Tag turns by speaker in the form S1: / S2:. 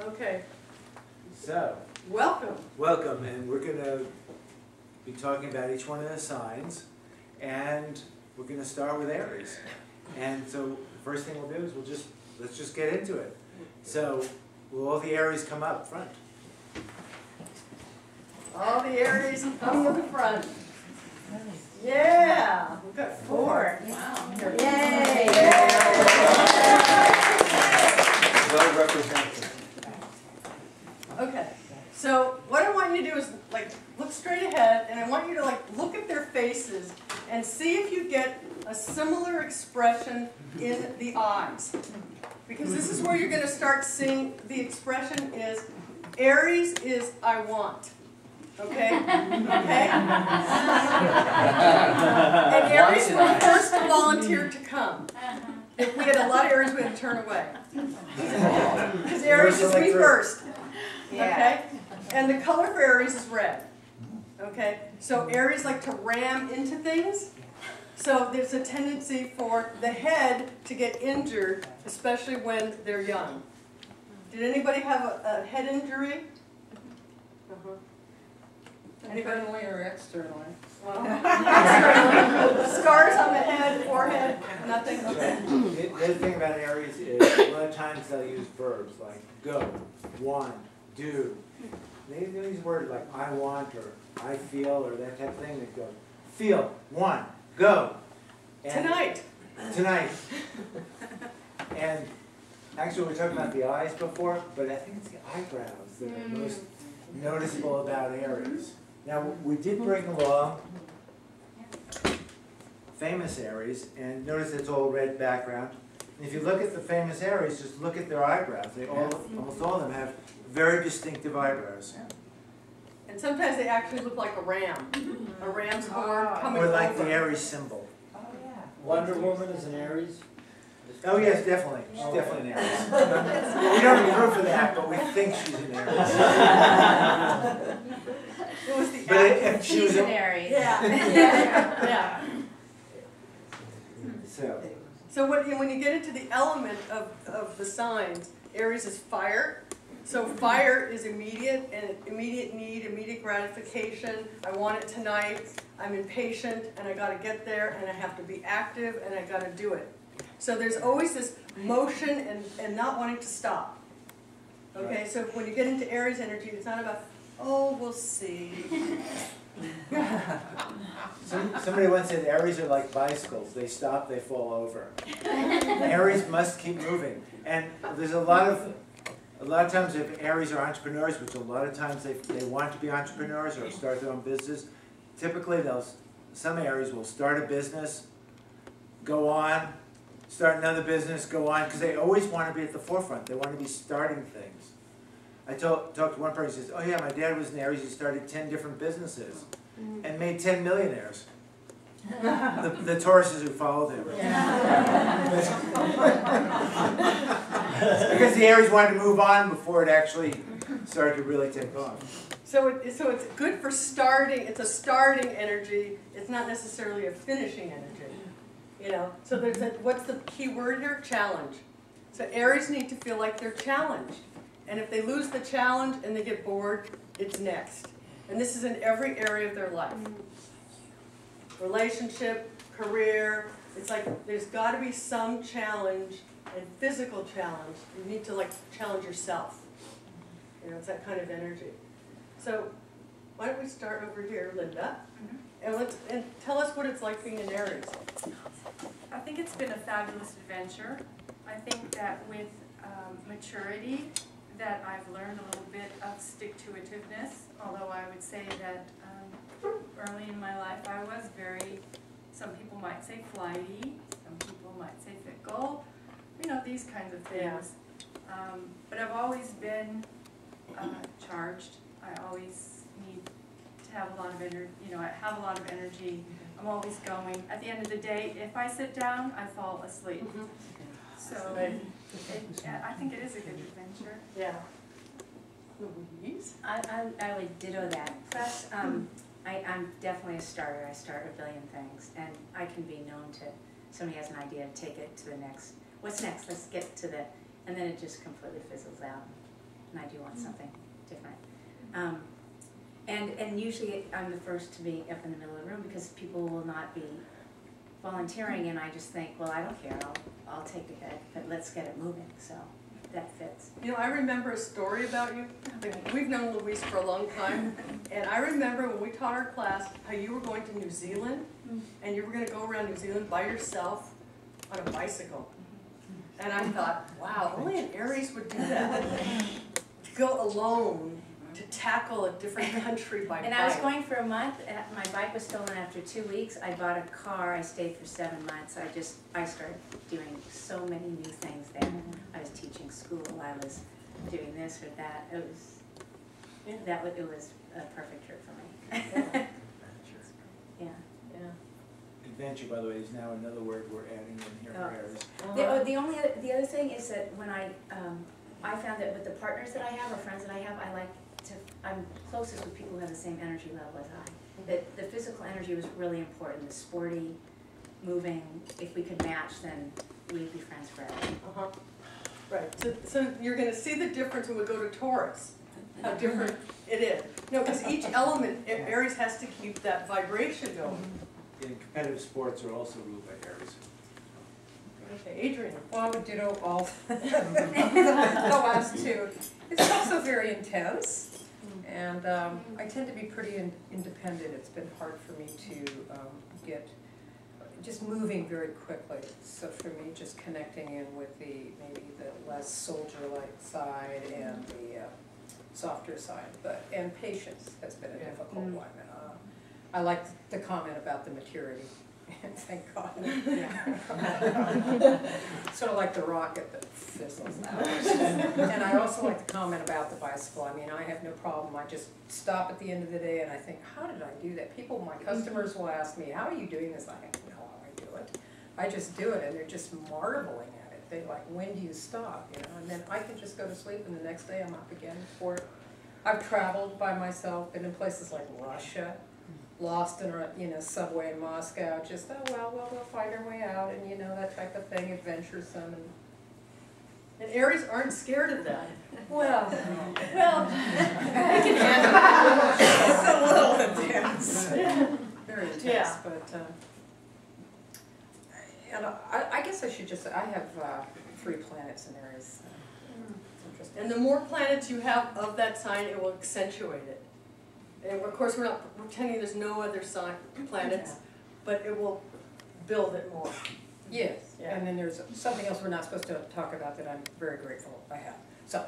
S1: Okay.
S2: So,
S1: welcome.
S2: Welcome, and we're going to be talking about each one of the signs, and we're going to start with Aries. And so, the first thing we'll do is let's just get into it. So, will all the Aries come up front?
S1: All the Aries come to the front. Yeah, we've got 4. Wow. Yay!
S2: Well represented.
S1: Okay, so what I want you to do is look straight ahead, and I want you to look at their faces and see if you get a similar expression in the eyes. Because this is where you're going to start seeing the expression is Aries is I want. Okay? Okay? And Aries were the first to volunteer to come. If we had a lot of Aries, we had to turn away. Because Aries is me first. Okay? And the color for Aries is red. Okay? So Aries like to ram into things. So there's a tendency for the head to get injured, especially when they're young. Did anybody have a head injury?
S3: Internally or externally?
S1: Well, externally. Scars on the head, forehead, nothing? Okay.
S2: The other thing about Aries is a lot of times they'll use verbs like go, want, do. They use words like I want or I feel or that type of thing. They go feel, want, go. And
S1: Tonight.
S2: Tonight. And actually we were talking about the eyes before, but I think it's the eyebrows that are most noticeable about Aries. Now, we did bring along famous Aries, and notice it's all red background. And if you look at the famous Aries, just look at their eyebrows. They almost all of them have very distinctive eyebrows.
S1: And sometimes they actually look like a ram. A ram's horn coming
S2: Or
S1: over.
S2: like the Aries symbol.
S3: Oh, yeah.
S4: Wonder Woman is an Aries?
S2: Oh yes, definitely. She's definitely an Aries. We don't approve of that, but we think she's an Aries.
S1: It was the
S2: But if she was
S5: She's an Aries.
S1: Yeah. Yeah. So when you get into the element of the signs, Aries is fire. So fire is immediate and immediate need, immediate gratification. I want it tonight. I'm impatient and I got to get there and I have to be active and I got to do it. So there's always this motion and not wanting to stop. Okay, so when you get into Aries energy, it's not about, oh, we'll see.
S2: Somebody once said Aries are like bicycles. They stop, they fall over. Aries must keep moving. And there's a lot of times if Aries are entrepreneurs, which a lot of times they want to be entrepreneurs or start their own business, typically some Aries will start a business, go on, start another business, go on, because they always want to be at the forefront. They want to be starting things. I talked to one person, he says, oh yeah, my dad was an Aries, he started 10 different businesses and made 10 millionaires. The Tauruses who followed him. Because the Aries wanted to move on before it actually started to really take off.
S1: So it's good for starting. It's a starting energy. It's not necessarily a finishing energy. You know. So there's what's the key word here? Challenge. So Aries need to feel like they're challenged. And if they lose the challenge and they get bored, it's next. And this is in every area of their life. Relationship, career. It's like there's got to be some challenge and physical challenge. You need to challenge yourself. You know, it's that kind of energy. So why don't we start over here, Linda, and tell us what it's like being an Aries.
S5: I think it's been a fabulous adventure. I think that with maturity, that I've learned a little bit of stick-to-itiveness, although I would say that early in my life I was very, some people might say flighty, some people might say fickle, you know, these kinds of things. Yeah. But I've always been charged. I always need to have a lot of energy, you know, I have a lot of energy. I'm always going. At the end of the day, if I sit down, I fall asleep. So I think it is a good adventure.
S1: Yeah. Louise?
S6: I would ditto that. Plus, I'm definitely a starter. I start a billion things, and I can be known to, somebody has an idea, take it to the next. What's next? Let's get to the, and then it just completely fizzles out. and I do want something different. And usually I'm the first to be up in the middle of the room because people will not be volunteering, and I just think, well, I don't care, I'll take it, but let's get it moving, so that fits.
S1: You know, I remember a story about you. We've known Louise for a long time, and I remember when we taught our class how you were going to New Zealand, and you were going to go around New Zealand by yourself on a bicycle. And I thought, wow, only an Aries would do that. To go alone to tackle a different country by bike.
S6: And I was going for a month, and my bike was stolen after 2 weeks. I bought a car, I stayed for 7 months. I started doing so many new things there. I was teaching school, I was doing this or that. It was a perfect trip for me. Yeah.
S2: Adventure, by the way, is now another word we're adding in here for Aries.
S6: The other thing is that when I found that with the partners that I have or friends that I have, I'm closest with people who have the same energy level as I. That the physical energy was really important, the sporty, moving. If we could match, then we'd be friends forever.
S1: Right, so you're going to see the difference when we go to Taurus, how different it is. No, because each element, Aries has to keep that vibration going.
S2: And competitive sports are also ruled by Aries.
S1: Okay, Adrian.
S3: Well, I would ditto all the last two. It's also very intense, and I tend to be pretty independent. It's been hard for me to get just moving very quickly. So for me, just connecting in with maybe the less soldier-like side and the softer side, and patience has been a difficult one. I like the comment about the maturity. Thank God. Sort of like the rocket that fizzles out. And I also like the comment about the bicycle. I mean, I have no problem. I just stop at the end of the day and I think, how did I do that? My customers will ask me, how are you doing this? I don't know how I do it. I just do it, and they're just marveling at it. They're like, when do you stop? You know, and then I can just go to sleep, and the next day I'm up again for it. I've traveled by myself, been in places like Russia, lost in a subway in Moscow, just, oh, well, we'll find our way out, and that type of thing, adventuresome.
S1: And Aries aren't scared of that.
S3: Well,
S1: They can handle it.
S3: it's a little intense. Very intense,
S1: Yeah.
S3: but, and I guess I should just say, I have 3 planets in Aries. It's interesting.
S1: And the more planets you have of that sign, it will accentuate it. And of course, we're not pretending there's no other sign planets, but it will build it more.
S3: Yes,
S1: Yeah.
S3: and then there's something else we're not supposed to talk about that I'm very grateful I have. So,